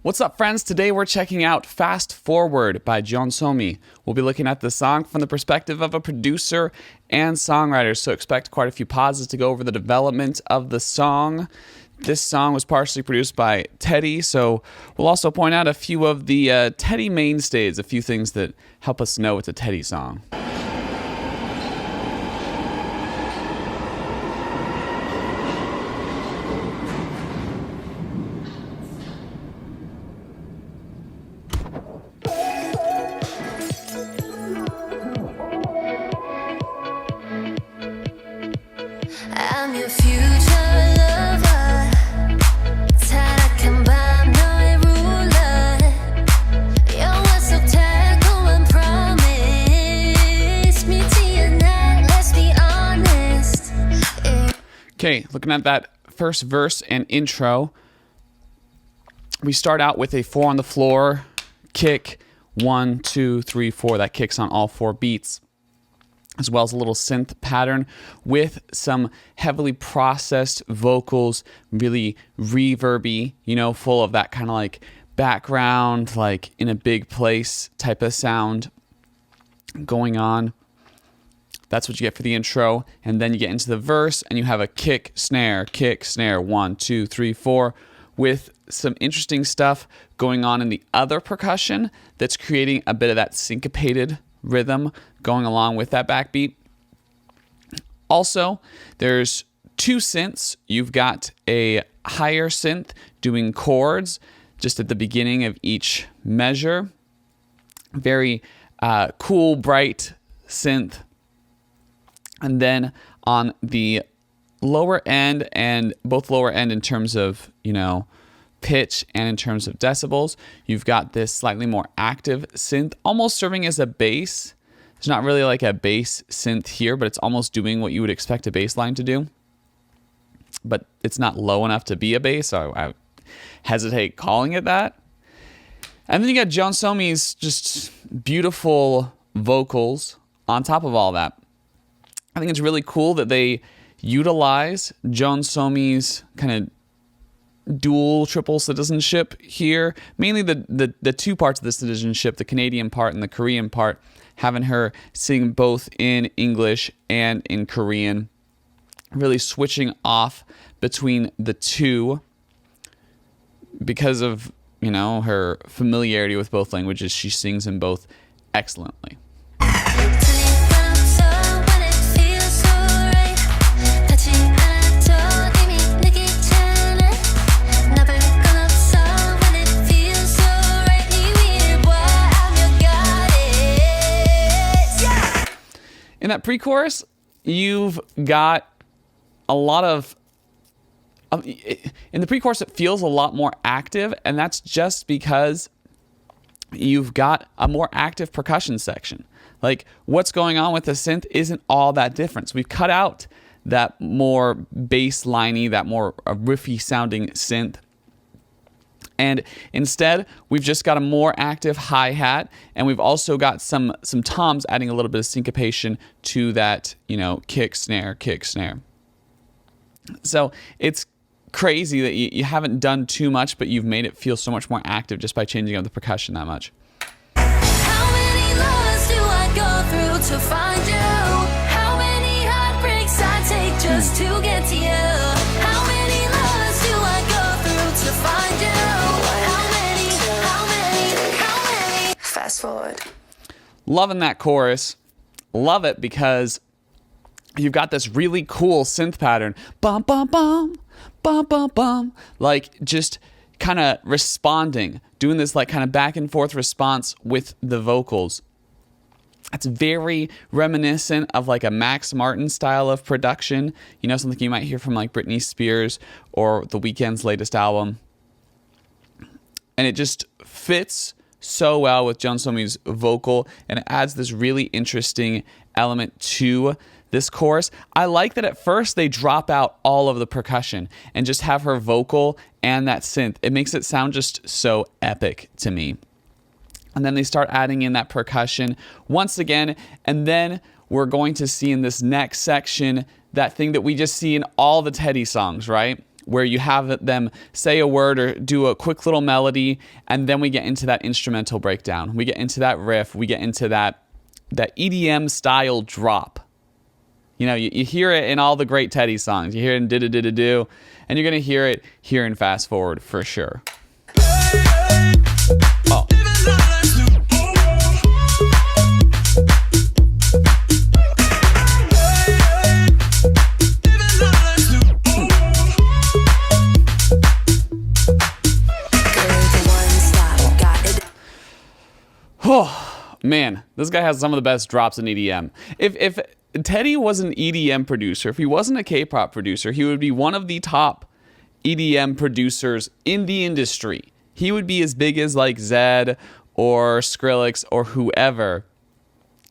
What's up, friends? Today we're checking out Fast Forward by Jeon Somi. We'll be looking at the song from the perspective of a producer and songwriter, so expect quite a few pauses to go over the development of the song. This song was partially produced by R.Tee, so we'll also point out a few of the R.Tee mainstays, a few things that help us know it's a R.Tee song. I'm your future lover. 타락한 밤 너의 ruler. 영화 속 달콤한 promise. 믿지 않아, let's be honest. Okay, looking at that first verse and intro, we start out with a 4 on the floor kick. 1, 2, 3, 4. That kicks on all 4 beats, as well as a little synth pattern with some heavily processed vocals, really reverby, full of that kind of like background, like in a big place type of sound going on. That's what you get for the intro. And then you get into the verse and you have a kick, snare, 1, 2, 3, 4, with some interesting stuff going on in the other percussion that's creating a bit of that syncopated rhythm going along with that backbeat. Also, there's 2 synths. You've got a higher synth doing chords just at the beginning of each measure. Very cool, bright synth. And then on the lower end, and both lower end in terms of, pitch and in terms of decibels, you've got this slightly more active synth, almost serving as a bass. It's not really like a bass synth here, but it's almost doing what you would expect a bass line to do. But it's not low enough to be a bass, so I hesitate calling it that. And then you got Jeon Somi's just beautiful vocals on top of all that. I think it's really cool that they utilize Jeon Somi's kind of dual triple citizenship here, mainly the 2 parts of the citizenship, the Canadian part and the Korean part, having her sing both in English and in Korean, really switching off between the 2 because of her familiarity with both languages. She sings in both excellently. In that pre-chorus, you've got a lot of... In the pre-chorus, it feels a lot more active, and that's just because you've got a more active percussion section. Like, what's going on with the synth isn't all that different. So we've cut out that more bass-liney, that more riffy-sounding synth. And instead, we've just got a more active hi-hat, and we've also got some toms adding a little bit of syncopation to that, kick, snare. So it's crazy that you haven't done too much, but you've made it feel so much more active just by changing up the percussion that much. How many lovers do I go through to find you? How many heartbreaks I take just to get to you? How many lovers do I go through to find you? Fast forward. Loving that chorus. Love it because you've got this really cool synth pattern. Bum, bum, bum, bum, bum, bum. Like just kind of responding, doing this like kind of back and forth response with the vocals. It's very reminiscent of like a Max Martin style of production. Something you might hear from like Britney Spears or The Weeknd's latest album. And it just fits so well with Jeon Somi's vocal, and it adds this really interesting element to this chorus. I like that at first they drop out all of the percussion and just have her vocal and that synth. It makes it sound just so epic to me. And then they start adding in that percussion once again, and then we're going to see in this next section that thing that we just see in all the R.Tee songs, right? where you have them say a word or do a quick little melody, and then we get into that instrumental breakdown. We get into that riff. We get into that EDM style drop. You know, you hear it in all the great Teddy songs. You hear it in Do, and you're going to hear it here in Fast Forward for sure. Oh. Oh, man, this guy has some of the best drops in EDM. If Teddy was an EDM producer, if he wasn't a K-pop producer, he would be one of the top EDM producers in the industry. He would be as big as like Zed or Skrillex or whoever.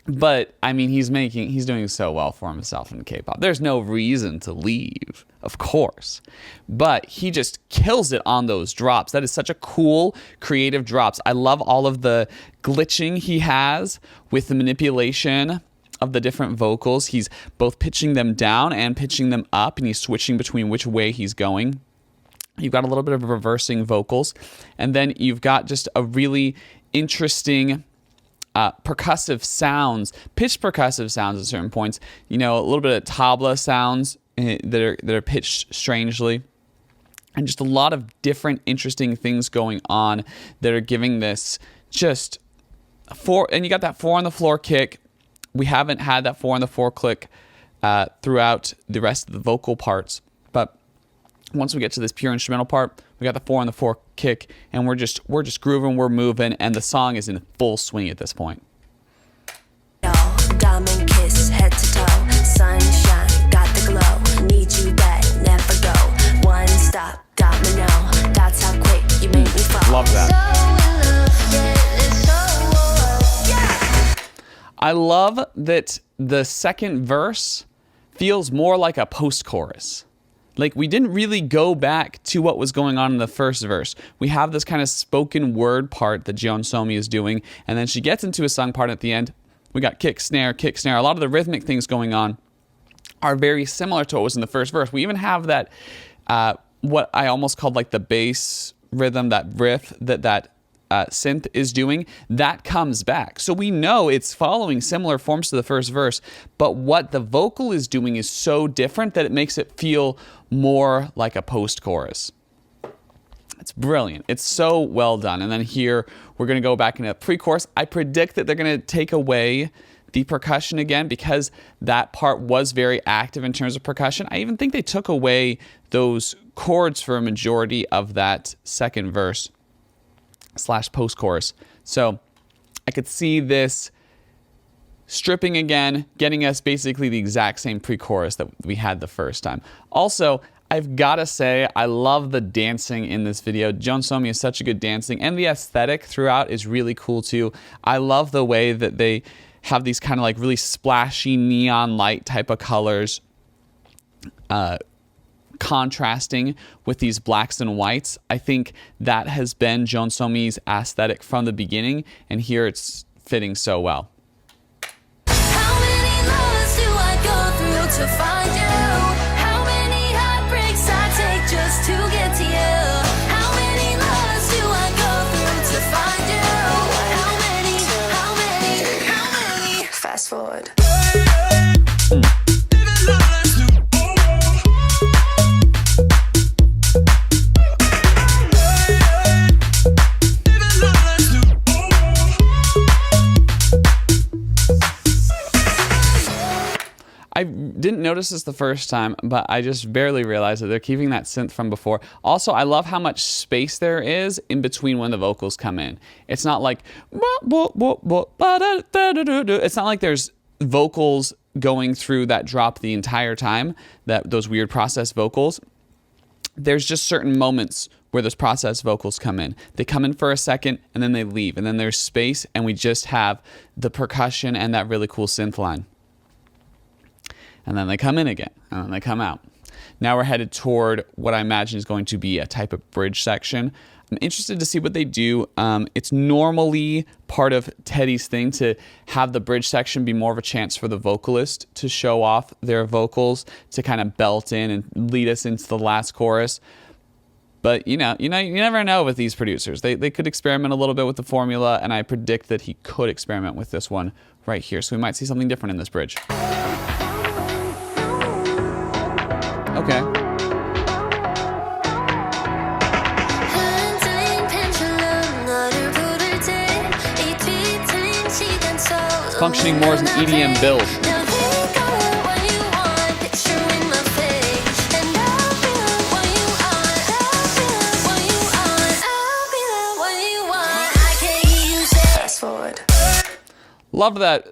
But I mean, he's doing so well for himself in K-pop. There's no reason to leave, of course. But he just kills it on those drops. That is such a cool, creative drops. I love all of the glitching he has with the manipulation of the different vocals. He's both pitching them down and pitching them up, and he's switching between which way he's going. You've got a little bit of reversing vocals, and then you've got just a really interesting percussive sounds, pitched percussive sounds at certain points. You know, a little bit of tabla sounds that are pitched strangely, and just a lot of different interesting things going on that are giving this just and you got that 4 on the floor kick. We haven't had that 4 on the floor click throughout the rest of the vocal parts, but once we get to this pure instrumental part, we got the 4 on the floor kick, and we're just grooving, we're moving, and the song is in full swing at this point. Diamond kiss, head to toe, sunshine, got the glow, need you back, never go, one stop, got me now, that's how quick you make me fall. Love that. I love that the second verse feels more like a post-chorus. Like, we didn't really go back to what was going on in the first verse. We have this kind of spoken word part that Jeon Somi is doing, and then she gets into a sung part at the end. We got kick, snare, kick, snare. A lot of the rhythmic things going on are very similar to what was in the first verse. We even have that, what I almost called like the bass rhythm, that riff that synth is doing, that comes back. So we know it's following similar forms to the first verse, but what the vocal is doing is so different that it makes it feel more like a post-chorus. It's brilliant. It's so well done. And then here, we're going to go back into a pre-chorus. I predict that they're going to take away the percussion again because that part was very active in terms of percussion. I even think they took away those chords for a majority of that second verse / post-chorus. So I could see this stripping again, getting us basically the exact same pre-chorus that we had the first time. Also, I've got to say, I love the dancing in this video. Jeon Somi is such a good dancing, and the aesthetic throughout is really cool too. I love the way that they have these kind of like really splashy neon light type of colors contrasting with these blacks and whites. I think that has been Jeon Somi's aesthetic from the beginning, and here it's fitting so well. How many loves do I go through to find you? How many heartbreaks I take just to get to you? How many loves do I go through to find you? How many? Fast forward. I didn't notice this the first time, but I just barely realized that they're keeping that synth from before. Also, I love how much space there is in between when the vocals come in. It's not like it's not like there's vocals going through that drop the entire time, those weird processed vocals. There's just certain moments where those processed vocals come in. They come in for a second and then they leave, and then there's space and we just have the percussion and that really cool synth line. And then they come in again, and then they come out. Now we're headed toward what I imagine is going to be a type of bridge section. I'm interested to see what they do. It's normally part of Teddy's thing to have the bridge section be more of a chance for the vocalist to show off their vocals, to kind of belt in and lead us into the last chorus. But you never know with these producers. They could experiment a little bit with the formula, and I predict that he could experiment with this one right here. So we might see something different in this bridge. Okay. It's functioning more as an EDM build.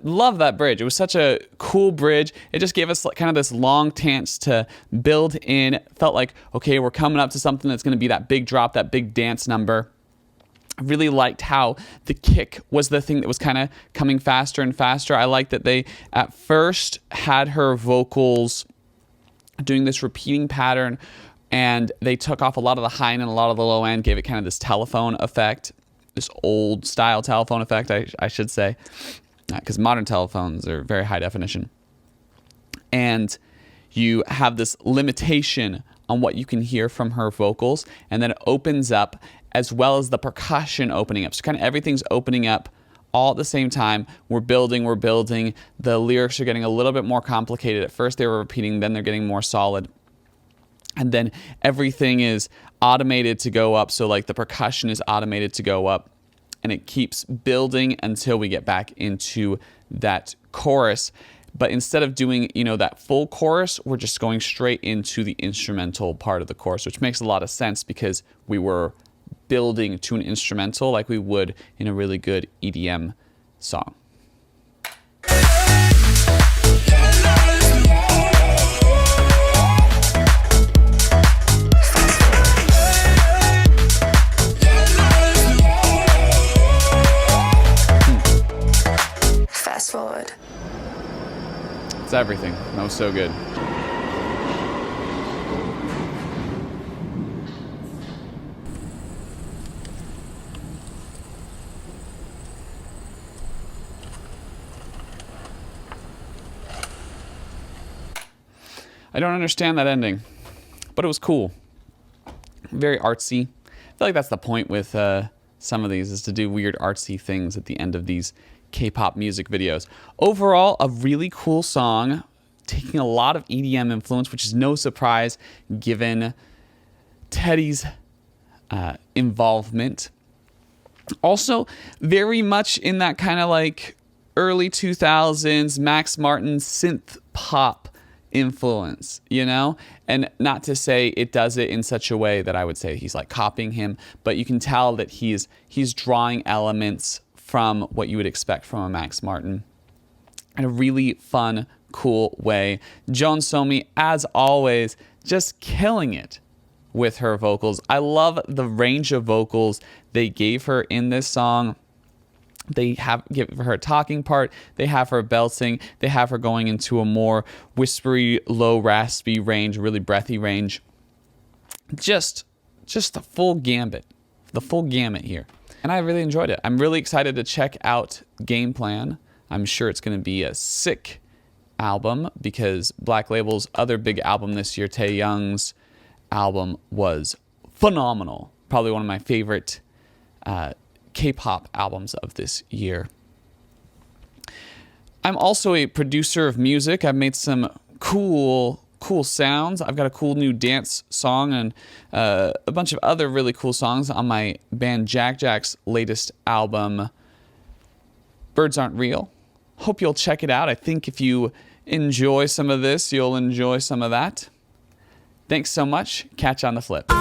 Love that bridge. It was such a cool bridge. It just gave us kind of this long chance to build in. It felt like, okay, we're coming up to something that's going to be that big drop, that big dance number. I really liked how the kick was the thing that was kind of coming faster and faster. I liked that they at first had her vocals doing this repeating pattern, and they took off a lot of the high end and a lot of the low end, gave it kind of this telephone effect, this old style telephone effect, I should say, because modern telephones are very high definition. And you have this limitation on what you can hear from her vocals, and then it opens up, as well as the percussion opening up. So kind of everything's opening up all at the same time. We're building. The lyrics are getting a little bit more complicated. At first they were repeating, then they're getting more solid. And then everything is automated to go up. So like the percussion is automated to go up, and it keeps building until we get back into that chorus. But instead of doing, that full chorus, we're just going straight into the instrumental part of the chorus, which makes a lot of sense because we were building to an instrumental like we would in a really good EDM song. Fast forward. It's everything. That was so good. I don't understand that ending, but it was cool. Very artsy. I feel like that's the point with some of these, is to do weird artsy things at the end of these K-pop music videos. Overall, a really cool song, taking a lot of EDM influence, which is no surprise given Teddy's involvement. Also, very much in that kind of like early 2000s Max Martin synth pop influence, and not to say it does it in such a way that I would say he's like copying him, but you can tell that he's drawing elements from what you would expect from a Max Martin in a really fun, cool way. Jeon Somi, as always, just killing it with her vocals. I love the range of vocals they gave her in this song. They give her a talking part, they have her belting, they have her going into a more whispery, low, raspy range, really breathy range. Just the full gamut here. And I really enjoyed it. I'm really excited to check out Game Plan. I'm sure it's going to be a sick album because Black Label's other big album this year, Taeyoung's album, was phenomenal. Probably one of my favorite K-pop albums of this year. I'm also a producer of music. I've made some cool sounds. I've got a cool new dance song and a bunch of other really cool songs on my band Jack Jack's latest album, Birds Aren't Real. Hope you'll check it out. I think if you enjoy some of this, you'll enjoy some of that. Thanks so much. Catch you on the flip.